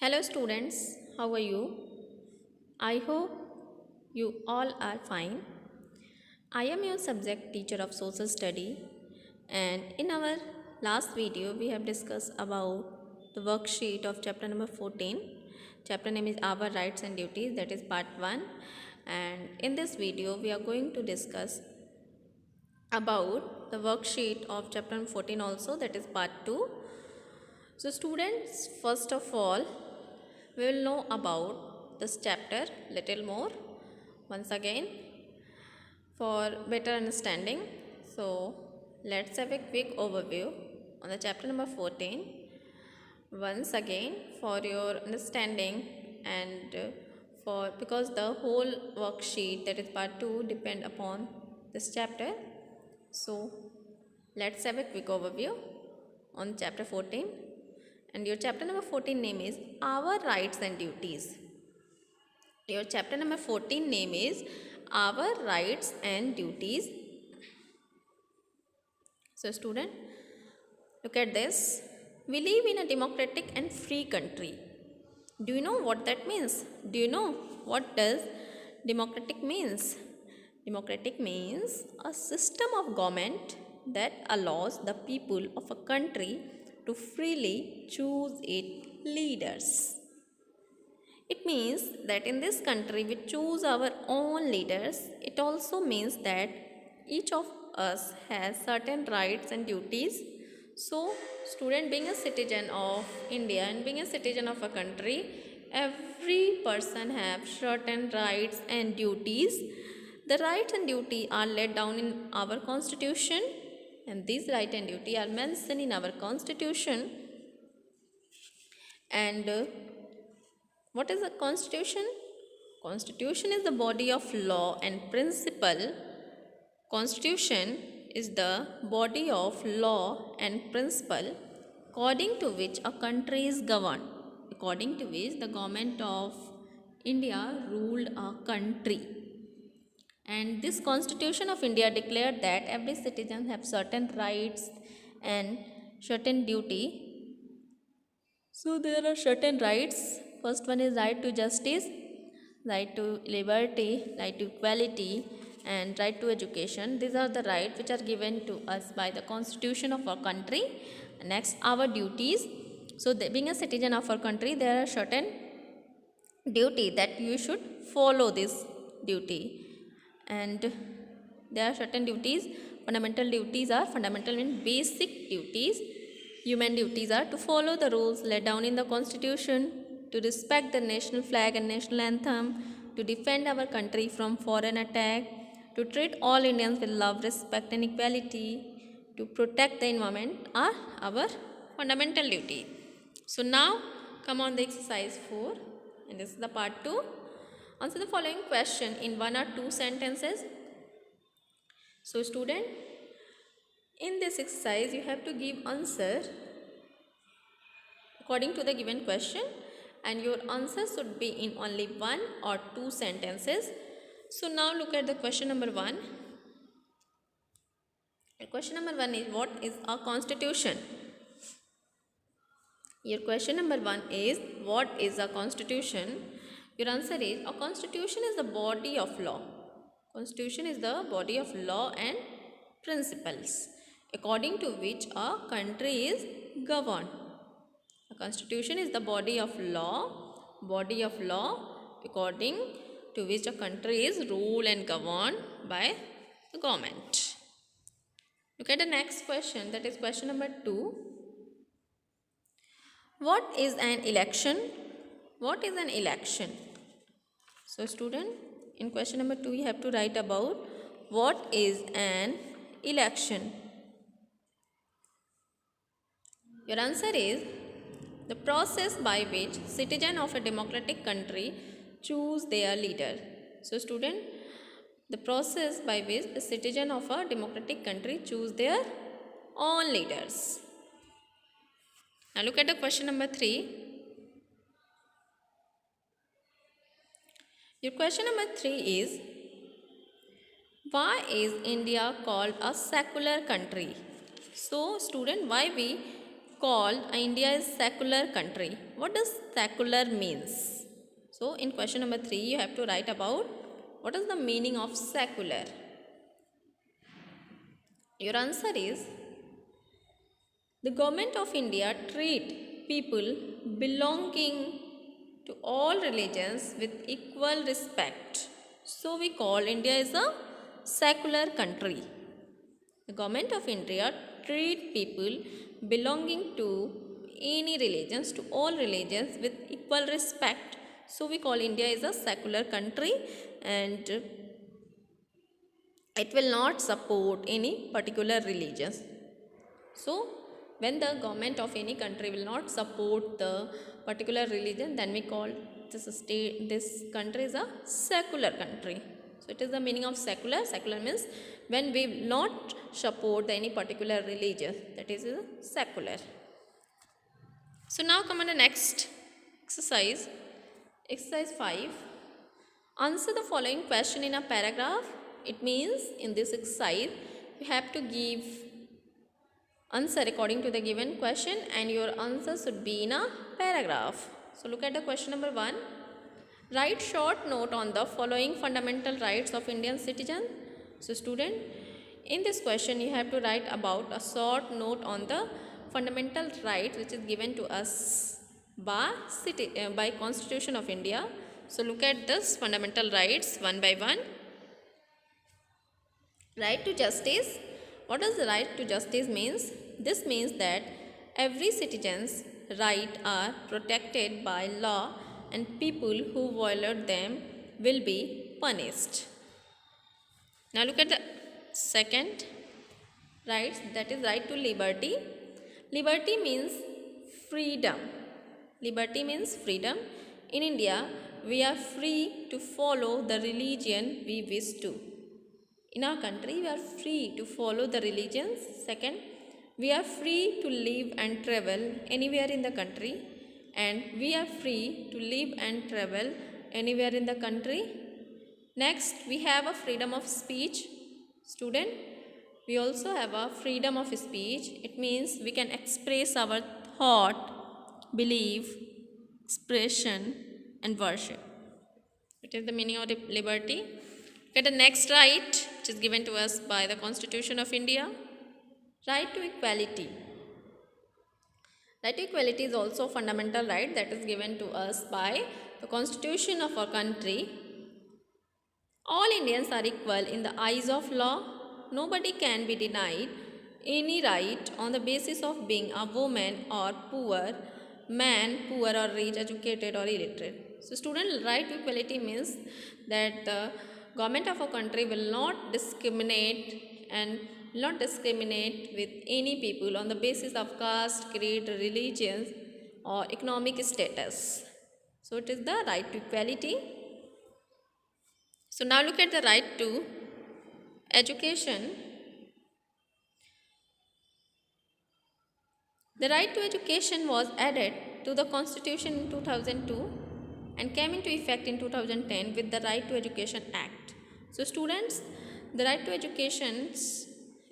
Hello students, how are you? I hope you all are fine. I am your subject teacher of social study, and in our last video we have discussed about the worksheet of chapter number 14. Chapter name is Our Rights and Duties, that is part 1, and in this video we are going to discuss about the worksheet of chapter 14 also, that is part 2. So students, first of all we will know about this chapter little more once again for better understanding. So let's have a quick overview on the chapter number 14 once again for your understanding, and for because the whole worksheet, that is part 2, depend upon this chapter. So let's have a quick overview on chapter 14, and your chapter number 14 name is Our Rights and Duties. Your chapter number 14 name is Our Rights and Duties. So student, look at this. We live in a democratic and free country. Do you know what that means? Do you know what does democratic means? Democratic means a system of government that allows the people of a country to freely choose its leaders. It means that in this country we choose our own leaders. It also means that each of us has certain rights and duties. So, student, being a citizen of India and being a citizen of a country, every person have certain rights and duties. The rights and duty are laid down in our constitution, and these right and duty are mentioned in our constitution. And what is a constitution? Constitution is the body of law and principle. Constitution is the body of law and principle according to which a country is governed, according to which the government of India ruled a country. And this Constitution of India declared that every citizen have certain rights and certain duty. So there are certain rights. First one is right to justice, right to liberty, right to equality, and right to education. These are the rights which are given to us by the constitution of our country. Next, our duties. So being a citizen of our country, there are certain duty that you should follow this duty, and there are certain duties. Fundamental duties are fundamental and basic duties. Human duties are to follow the rules laid down in the constitution, to respect the national flag and national anthem, to defend our country from foreign attack, to treat all Indians with love, respect and equality, to protect the environment are our fundamental duty. So now come on the exercise 4, and this is the part 2. Answer the following question in 1 or 2 sentences. So student, in this exercise you have to give answer according to the given question, and your answer should be in only 1 or 2 sentences. So now look at the question number 1. Question number 1 is, what is a constitution? Your question number 1 is, what is a constitution? Your answer is, a constitution is the body of law. Constitution is the body of law and principles according to which a country is governed. A constitution is the body of law according to which a country is ruled and governed by the government. Look at the next question, that is question number 2. What is an election? What is an election? So student, in question number 2 you have to write about what is an election. Your answer is the process by which citizens of a democratic country choose their leader. So student, the process by which the citizen of a democratic country choose their own leaders. Now look at the question number 3. Your question number 3 is, why is India called a secular country? So student, why we called India a secular country? what does secular means? So in question number 3 you have to write about what is the meaning of secular. Your answer is the government of India treat people belonging to all religions with equal respect. So we call India as a secular country. The government of India treat people belonging to any religions, to all religions with equal respect. So we call India as a secular country, and it will not support any particular religions. So when the government of any country will not support the particular religion, then we call this country is a secular country. So it is the meaning of secular. Secular means when we will not support any particular religion, that is secular. So now come on the next exercise. Exercise 5. Answer the following question in a paragraph. It means in this exercise you have to give answer according to the given question, and your answer should be in a paragraph. So look at the question number 1. Write short note on the following fundamental rights of Indian citizen. So student, in this question you have to write about a short note on the fundamental rights which is given to us by Constitution of India. So look at this fundamental rights one by one. Right to justice. What does the right to justice means? This means that every citizen's rights are protected by law and people who violate them will be punished. Now look at the second rights, that is right to liberty. Liberty means freedom. Liberty means freedom. In India, we are free to follow the religion we wish to. In our country, we are free to follow the religions. Second, we are free to live and travel anywhere in the country, and we are free to live and travel anywhere in the country. Next, we have a freedom of speech. Student, we also have a freedom of speech. It means we can express our thought, belief, expression, and worship. It is the meaning of liberty. Get the next right, which is given to us by the Constitution of India. Right to equality. Right to equality is also a fundamental right that is given to us by the Constitution of our country. All Indians are equal in the eyes of law. Nobody can be denied any right on the basis of being a woman or poor, man, poor or rich, educated or illiterate. So student, right to equality means that the government of a country will not discriminate with any people on the basis of caste, creed, religion or economic status. So it is the right to equality. So now look at the right to education. The right to education was added to the Constitution in 2002 and came into effect in 2010 with the Right to Education Act. So students, the right to education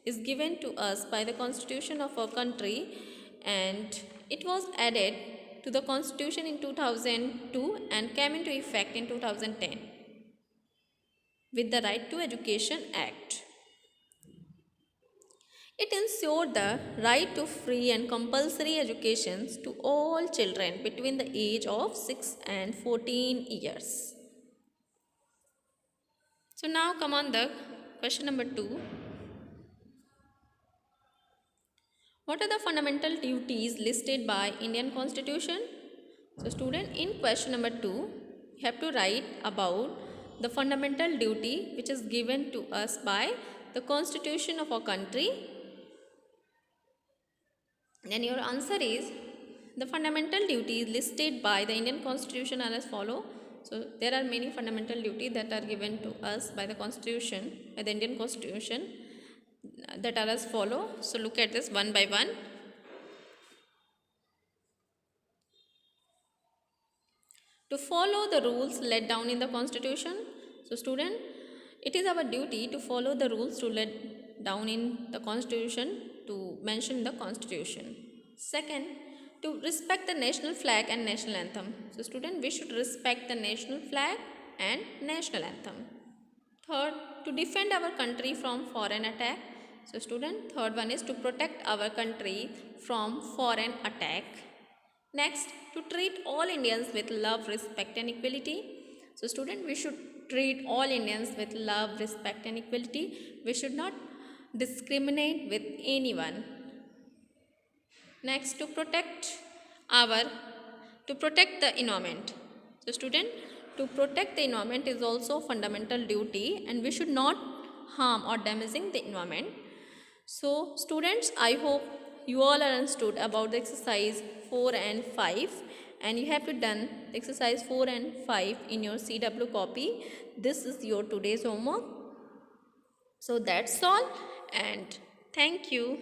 is given to us by the Constitution of our country, and it was added to the Constitution in 2002 and came into effect in 2010 with the Right to Education Act. It ensured the right to free and compulsory education to all children between the age of 6 and 14 years. So now come on the question number 2. What are the fundamental duties listed by Indian Constitution? So student, in question number 2, you have to write about the fundamental duty which is given to us by the Constitution of our country. Then your answer is the fundamental duties listed by the Indian Constitution are as follow. So there are many fundamental duties that are given to us by the Constitution, by the Indian Constitution, that are as follow. So look at this one by one. To follow the rules laid down in the Constitution. So student, it is our duty to follow the rules to laid down in the Constitution, to mention the Constitution. Second, to respect the national flag and national anthem. So student, we should respect the national flag and national anthem. Third, to defend our country from foreign attack. So student, third one is to protect our country from foreign attack. Next, to treat all Indians with love, respect and equality. So student, we should treat all Indians with love, respect and equality. We should not discriminate with anyone. Next, to protect the environment. So student, to protect the environment is also fundamental duty, and we should not harm or damaging the environment. So students, I hope you all are understood about the exercise 4 and 5, and you have to done exercise 4 and 5 in your CW copy. This is your today's homework. So that's all, and thank you.